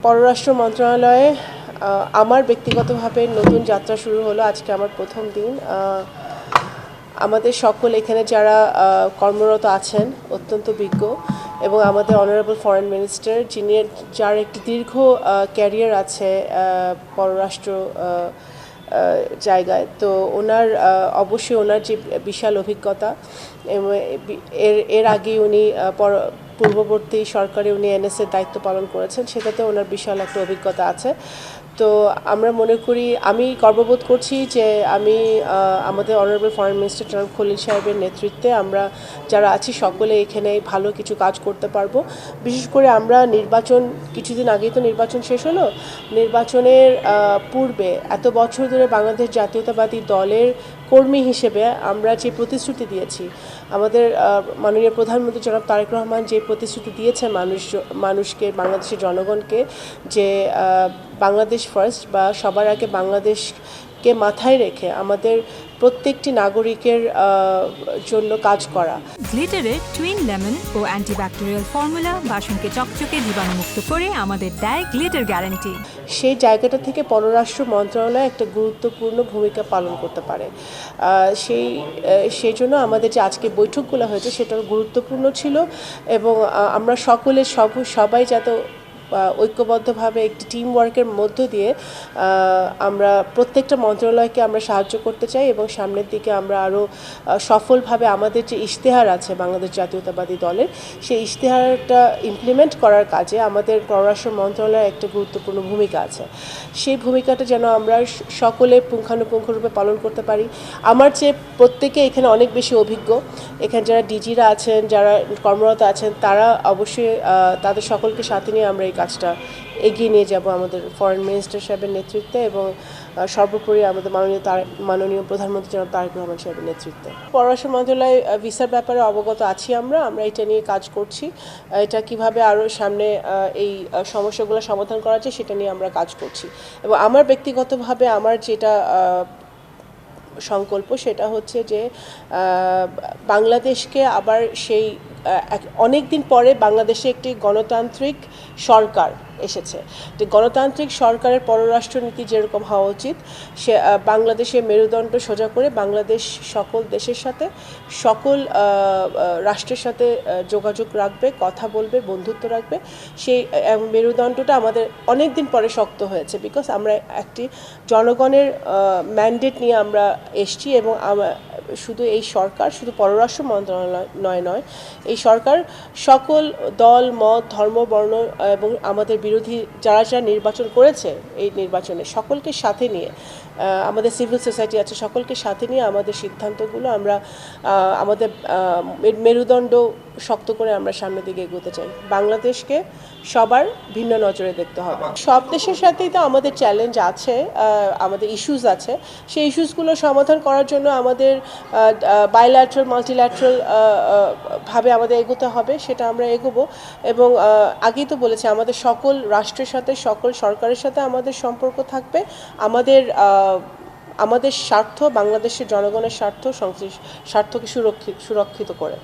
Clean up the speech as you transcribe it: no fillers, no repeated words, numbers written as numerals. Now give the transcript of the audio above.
পররাষ্ট্র মন্ত্রণালয়ে আমার ব্যক্তিগতভাবে নতুন যাত্রা শুরু হলো। আজকে আমার প্রথম দিন। আমাদের সকল এখানে যারা কর্মরত আছেন অত্যন্ত বিজ্ঞ এবং আমাদের অনারেবল ফরেন মিনিস্টার যার একটি দীর্ঘ ক্যারিয়ার আছে পররাষ্ট্র জায়গায়, তো অবশ্যই ওনার যে বিশাল অভিজ্ঞতা, এর আগে উনি পূর্ববর্তী সরকারে উনি এনএসএর দায়িত্ব পালন করেছেন, সেটাতে ওনার বিশাল একটা অভিজ্ঞতা আছে। তো আমরা মনে করি, আমি গর্ববোধ করছি যে আমি আমাদের অনারেবল ফরেন মিনিস্টার জনাব খলিল সাহেবের নেতৃত্বে আমরা যারা আছি সকলে এখানে ভালো কিছু কাজ করতে পারবো। বিশেষ করে আমরা কিছুদিন আগেই তো নির্বাচন শেষ হলো। নির্বাচনের পূর্বে এত বছর ধরে বাংলাদেশ জাতীয়তাবাদী দলের কর্মী হিসেবে আমরা যে প্রতিশ্রুতি দিয়েছি, আমাদের মাননীয় প্রধানমন্ত্রী জনাব তারেক রহমান যে প্রতিশ্রুতি দিয়েছেন মানুষকে, বাংলাদেশের জনগণকে, যে বাংলাদেশ ফার্স্ট বা সবার আগে বাংলাদেশকে মাথায় রেখে আমাদের প্রত্যেকটি নাগরিকের জন্য কাজ করা। গ্লিটারের টুইন লেমন ও অ্যান্টিব্যাকটেরিয়াল ফর্মুলা বাসনকে চকচকে জীবাণুমুক্ত করে আমাদের দেয় গ্লিটার গ্যারান্টি। সেই জায়গাটা থেকে পররাষ্ট্র মন্ত্রণালয় একটা গুরুত্বপূর্ণ ভূমিকা পালন করতে পারে। সেই জন্য আমাদের যে আজকে বৈঠকগুলো হয়েছে সেটা গুরুত্বপূর্ণ ছিল এবং আমরা সবাই যাতে ঐক্যবদ্ধভাবে একটি টিম ওয়ার্কের মধ্য দিয়ে আমরা প্রত্যেকটা মন্ত্রণালয়কে আমরা সাহায্য করতে চাই এবং সামনের দিকে আমরা আরও সফলভাবে আমাদের যে ইশতেহার আছে বাংলাদেশ জাতীয়তাবাদী দলের, সেই ইশতেহারটা ইমপ্লিমেন্ট করার কাজে আমাদের পররাষ্ট্র মন্ত্রণালয়ের একটা গুরুত্বপূর্ণ ভূমিকা আছে। সেই ভূমিকাটা যেন আমরা সকলে পুঙ্খানুপুঙ্খরূপে পালন করতে পারি। আমার চেয়ে প্রত্যেকে এখানে অনেক বেশি অভিজ্ঞ। এখানে যারা ডিজিরা আছেন, যারা কর্মরত আছেন, তারা অবশ্যই তাদের সকলকে সাথে নিয়ে আমরা এই কাজটা এগিয়ে নিয়ে যাব আমাদের ফরেন মিনিস্টার সাহেবের নেতৃত্বে এবং সর্বোপরি আমাদের মাননীয় প্রধানমন্ত্রী জনাব তারেক রহমান সাহেবের নেতৃত্বে। পররাষ্ট্র মন্ত্রণালয় ভিসার ব্যাপারে অবগত আছি। আমরা এটা নিয়ে কাজ করছি। এটা কিভাবে আরও সামনে এই সমস্যাগুলো সমাধান করা যায় সেটা নিয়ে আমরা কাজ করছি এবং আমার ব্যক্তিগতভাবে আমার যেটা সংকল্প সেটা হচ্ছে যে বাংলাদেশকে আবার সেই অনেক দিন পরে বাংলাদেশে একটি গণতান্ত্রিক সরকার এসেছে। যে গণতান্ত্রিক সরকারের পররাষ্ট্রনীতি যেরকম হওয়া উচিত, সে বাংলাদেশের মেরুদণ্ড সোজা করে বাংলাদেশ সকল দেশের সাথে, সকল রাষ্ট্রের সাথে যোগাযোগ রাখবে, কথা বলবে, বন্ধুত্ব রাখবে। সেই মেরুদণ্ডটা আমাদের অনেক দিন পরে শক্ত হয়েছে, বিকজ আমরা একটি জনগণের ম্যান্ডেট নিয়ে আমরা এসছি এবং শুধু এই সরকার শুধু পররাষ্ট্র মন্ত্রণালয় নয়, এই সরকার সকল দল, মত, ধর্ম, বর্ণ এবং আমাদের বিরোধী যারা নির্বাচন করেছে, এই নির্বাচনে সকলকে সাথে নিয়ে, আমাদের সিভিল সোসাইটি আছে, সকলকে সাথে নিয়ে আমাদের সিদ্ধান্তগুলো আমরা আমাদের মেরুদণ্ড শক্ত করে আমরা সামনের দিকে এগোতে চাই। বাংলাদেশকে সবার ভিন্ন নজরে দেখতে হবে। সব দেশের সাথেই তো আমাদের চ্যালেঞ্জ আছে, আমাদের ইস্যুস আছে। সেই ইস্যুসগুলো সমাধান করার জন্য আমাদের বাইল্যাটারাল, মাল্টিল্যাটারাল ভাবে আমাদের এগোতে হবে, সেটা আমরা এগোবো। এবং আগেই তো বলেছি, আমাদের সকল রাষ্ট্রের সাথে, সকল সরকারের সাথে আমাদের সম্পর্ক থাকবে। আমাদের স্বার্থ, বাংলাদেশের জনগণের স্বার্থকে সুরক্ষিত করে।